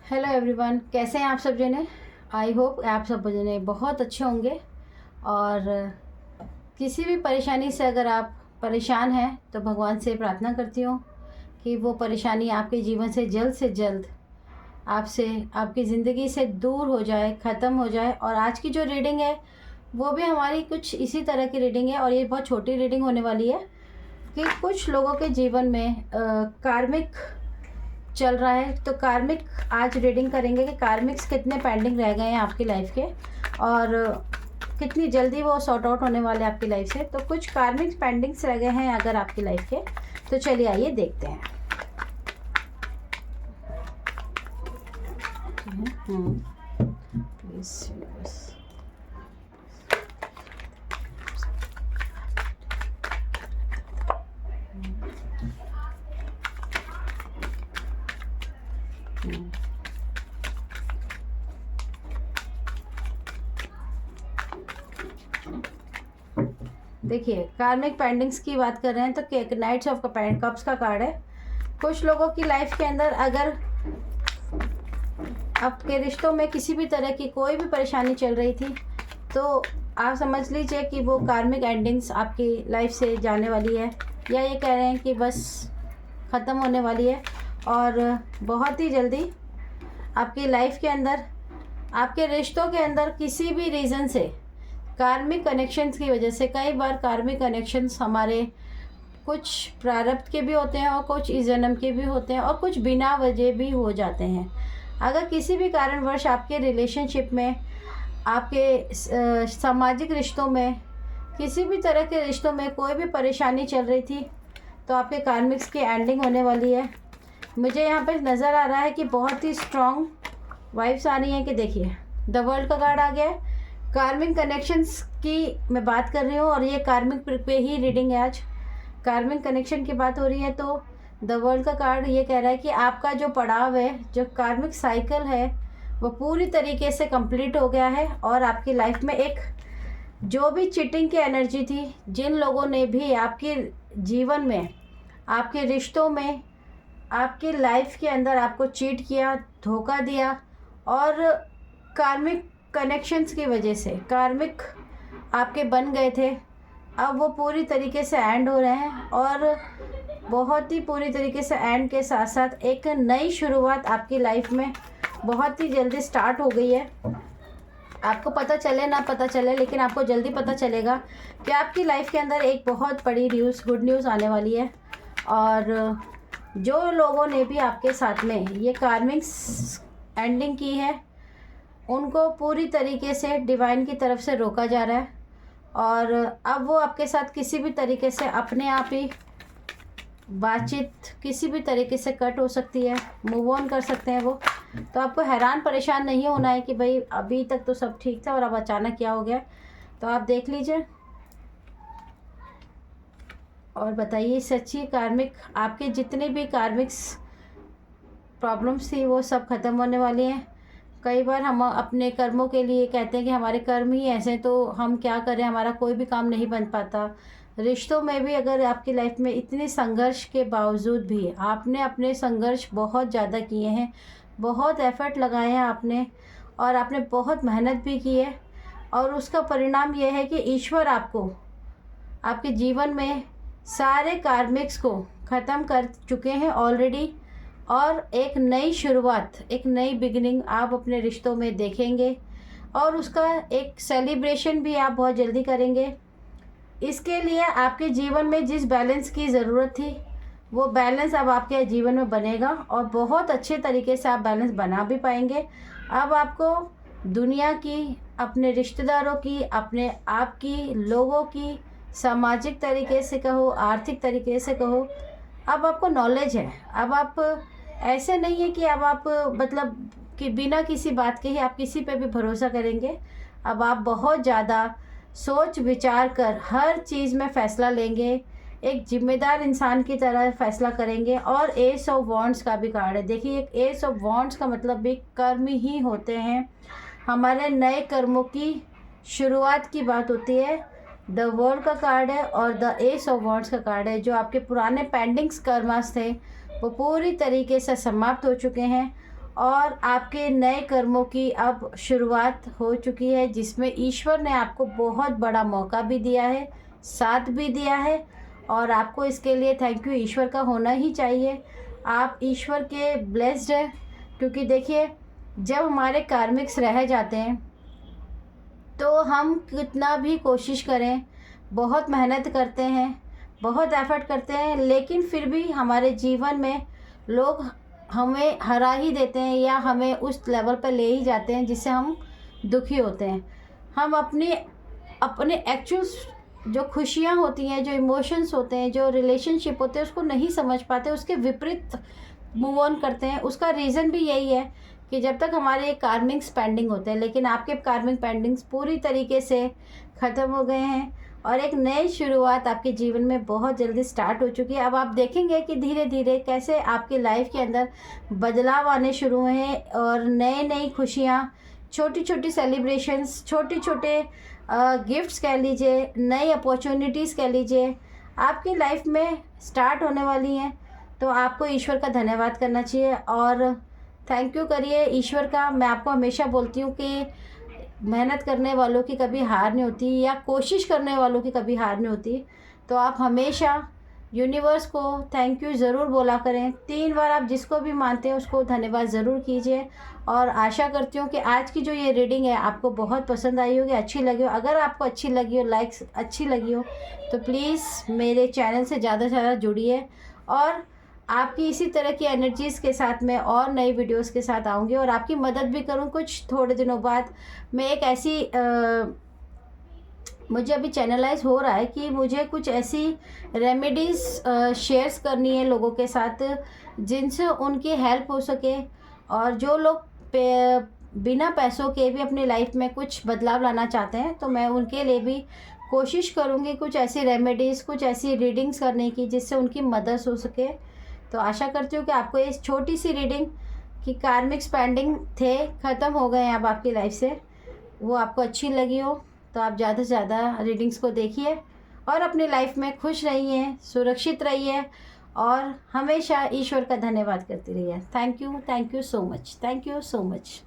Hello everyone, कैसे हैं आप सब जने। आई होप आप सब जने बहुत अच्छे होंगे। और किसी भी परेशानी से अगर आप परेशान हैं तो भगवान से प्रार्थना करती हूँ कि वो परेशानी आपके जीवन से जल्द आपसे आपकी ज़िंदगी से दूर हो जाए, ख़त्म हो जाए। और आज की जो रीडिंग है वो भी हमारी कुछ इसी तरह की रीडिंग है, और ये बहुत छोटी रीडिंग होने वाली है कि कुछ लोगों के जीवन में कार्मिक चल रहा है। तो कार्मिक आज रीडिंग करेंगे कि कार्मिक्स कितने पेंडिंग रह गए हैं आपकी लाइफ के, और कितनी जल्दी वो सॉर्ट आउट होने वाले हैं आपकी लाइफ से। तो कुछ कार्मिक पेंडिंग्स रह गए हैं अगर आपकी लाइफ के, तो चलिए आइए देखते हैं। प्लीज देखिए, कार्मिक पेंडिंग्स की बात कर रहे हैं तो नाइट्स ऑफ कप्स का कार्ड है। कुछ लोगों की लाइफ के अंदर अगर आपके रिश्तों में किसी भी तरह की कोई भी परेशानी चल रही थी तो आप समझ लीजिए कि वो कार्मिक एंडिंग्स आपकी लाइफ से जाने वाली है, या ये कह रहे हैं कि बस ख़त्म होने वाली है। और बहुत ही जल्दी आपकी लाइफ के अंदर, आपके रिश्तों के अंदर किसी भी रीज़न से कार्मिक कनेक्शंस की वजह से, कई बार कार्मिक कनेक्शंस हमारे कुछ प्रारब्ध के भी होते हैं और कुछ इस जन्म के भी होते हैं और कुछ बिना वजह भी हो जाते हैं। अगर किसी भी कारणवश आपके रिलेशनशिप में, आपके सामाजिक रिश्तों में, किसी भी तरह के रिश्तों में कोई भी परेशानी चल रही थी तो आपके कार्मिक्स की एंडिंग होने वाली है। मुझे यहाँ पे नज़र आ रहा है कि बहुत ही स्ट्रॉन्ग वाइब्स आ रही हैं कि देखिए द वर्ल्ड का कार्ड आ गया है। कार्मिक कनेक्शंस की मैं बात कर रही हूँ और ये कार्मिक पे ही रीडिंग है। आज कार्मिक कनेक्शन की बात हो रही है तो द वर्ल्ड का कार्ड ये कह रहा है कि आपका जो पड़ाव है, जो कार्मिक साइकिल है, वो पूरी तरीके से कंप्लीट हो गया है। और आपकी लाइफ में एक जो भी चीटिंग की एनर्जी थी, जिन लोगों ने भी आपके जीवन में, आपके रिश्तों में, आपकी लाइफ के अंदर आपको चीट किया, धोखा दिया, और कार्मिक कनेक्शंस की वजह से कार्मिक आपके बन गए थे, अब वो पूरी तरीके से एंड हो रहे हैं। और बहुत ही पूरी तरीके से एंड के साथ साथ एक नई शुरुआत आपकी लाइफ में बहुत ही जल्दी स्टार्ट हो गई है। आपको पता चले ना पता चले, लेकिन आपको जल्दी पता चलेगा कि आपकी लाइफ के अंदर एक बहुत बड़ी न्यूज़, गुड न्यूज़ आने वाली है। और जो लोगों ने भी आपके साथ में ये कार्मिक्स एंडिंग की है, उनको पूरी तरीके से डिवाइन की तरफ से रोका जा रहा है। और अब वो आपके साथ किसी भी तरीके से अपने आप ही बातचीत किसी भी तरीके से कट हो सकती है, मूव ऑन कर सकते हैं वो। तो आपको हैरान परेशान नहीं होना है कि भाई अभी तक तो सब ठीक था और अब अचानक क्या हो गया। तो आप देख लीजिए और बताइए सच्ची कार्मिक, आपके जितने भी कार्मिक्स प्रॉब्लम्स थी वो सब ख़त्म होने वाली हैं। कई बार हम अपने कर्मों के लिए कहते हैं कि हमारे कर्म ही ऐसे हैं तो हम क्या करें, हमारा कोई भी काम नहीं बन पाता। रिश्तों में भी अगर आपकी लाइफ में इतने संघर्ष के बावजूद भी आपने अपने संघर्ष बहुत ज़्यादा किए हैं, बहुत एफर्ट लगाए हैं आपने, और आपने बहुत मेहनत भी की है, और उसका परिणाम यह है कि ईश्वर आपको आपके जीवन में सारे कार्मिक्स को ख़त्म कर चुके हैं ऑलरेडी। और एक नई शुरुआत, एक नई बिगिनिंग आप अपने रिश्तों में देखेंगे, और उसका एक सेलिब्रेशन भी आप बहुत जल्दी करेंगे। इसके लिए आपके जीवन में जिस बैलेंस की ज़रूरत थी वो बैलेंस अब आपके जीवन में बनेगा, और बहुत अच्छे तरीके से आप बैलेंस बना भी पाएंगे। अब आपको दुनिया की, अपने रिश्तेदारों की, अपने आप की, लोगों की, सामाजिक तरीके से कहो, आर्थिक तरीके से कहो, अब आपको नॉलेज है। अब आप ऐसे नहीं है कि अब आप मतलब कि बिना किसी बात के ही आप किसी पे भी भरोसा करेंगे। अब आप बहुत ज़्यादा सोच विचार कर हर चीज़ में फ़ैसला लेंगे, एक जिम्मेदार इंसान की तरह फ़ैसला करेंगे। और एस ऑफ वॉन्ड्स का भी कार्ड है। देखिए, एक एस ऑफ वॉन्ड्स का मतलब भी कर्म ही होते हैं, हमारे नए कर्मों की शुरुआत की बात होती है। द वर्ल्ड का कार्ड है और द एस ऑफ वॉन्ड्स का कार्ड है। जो आपके पुराने पेंडिंग्स कर्मास थे वो पूरी तरीके से समाप्त हो चुके हैं, और आपके नए कर्मों की अब शुरुआत हो चुकी है, जिसमें ईश्वर ने आपको बहुत बड़ा मौका भी दिया है, साथ भी दिया है, और आपको इसके लिए थैंक यू ईश्वर का होना ही चाहिए। आप ईश्वर के ब्लेस्ड हैं, क्योंकि देखिए जब हमारे कार्मिक्स रह जाते हैं तो हम कितना भी कोशिश करें, बहुत मेहनत करते हैं, बहुत एफर्ट करते हैं, लेकिन फिर भी हमारे जीवन में लोग हमें हरा ही देते हैं या हमें उस लेवल पर ले ही जाते हैं जिससे हम दुखी होते हैं। हम अपने अपने एक्चुअल जो खुशियाँ होती हैं, जो इमोशंस होते हैं, जो रिलेशनशिप होते हैं, उसको नहीं समझ पाते, उसके विपरीत मूव ऑन करते हैं। उसका रीज़न भी यही है कि जब तक हमारे कार्मिक्स पेंडिंग होते हैं, लेकिन आपके कार्मिक पेंडिंग्स पूरी तरीके से ख़त्म हो गए हैं और एक नई शुरुआत आपके जीवन में बहुत जल्दी स्टार्ट हो चुकी है। अब आप देखेंगे कि धीरे धीरे कैसे आपकी लाइफ के अंदर बदलाव आने शुरू हुए हैं और नई नई खुशियाँ, छोटी छोटी सेलिब्रेशंस, छोटे छोटे गिफ्ट्स कह लीजिए, नई अपॉर्चुनिटीज़ कह लीजिए, आपकी लाइफ में स्टार्ट होने वाली हैं। तो आपको ईश्वर का धन्यवाद करना चाहिए और थैंक यू करिए ईश्वर का। मैं आपको हमेशा बोलती हूँ कि मेहनत करने वालों की कभी हार नहीं होती या कोशिश करने वालों की कभी हार नहीं होती। तो आप हमेशा यूनिवर्स को थैंक यू ज़रूर बोला करें। 3 बार आप जिसको भी मानते हैं उसको धन्यवाद ज़रूर कीजिए और आशा करती हूँ कि आज की जो ये रीडिंग है आपको बहुत पसंद आई होगी, अच्छी लगी हो। अगर आपको अच्छी लगी हो, लाइक्स अच्छी लगी हो, तो प्लीज़ मेरे चैनल से ज़्यादा से ज़्यादा जुड़िए और आपकी इसी तरह की एनर्जीज़ के साथ मैं और नई वीडियोस के साथ आऊँगी और आपकी मदद भी करूँ। कुछ थोड़े दिनों बाद मैं एक ऐसी मुझे अभी चैनलाइज हो रहा है कि मुझे कुछ ऐसी रेमेडीज़ शेयर्स करनी है लोगों के साथ जिनसे उनकी हेल्प हो सके और जो लोग बिना पैसों के भी अपनी लाइफ में कुछ बदलाव लाना चाहते हैं, तो मैं उनके लिए भी कोशिश करूँगी कुछ ऐसी रेमेडीज़, कुछ ऐसी रीडिंग्स करने की जिससे उनकी मदद हो सके। तो आशा करती हूँ कि आपको इस छोटी सी रीडिंग की कार्मिक्स पेंडिंग थे, ख़त्म हो गए हैं अब आपकी लाइफ से, वो आपको अच्छी लगी हो। तो आप ज़्यादा से ज़्यादा रीडिंग्स को देखिए और अपनी लाइफ में खुश रहिए, सुरक्षित रहिए और हमेशा ईश्वर का धन्यवाद करती रहिए। Thank you so much, thank you so much.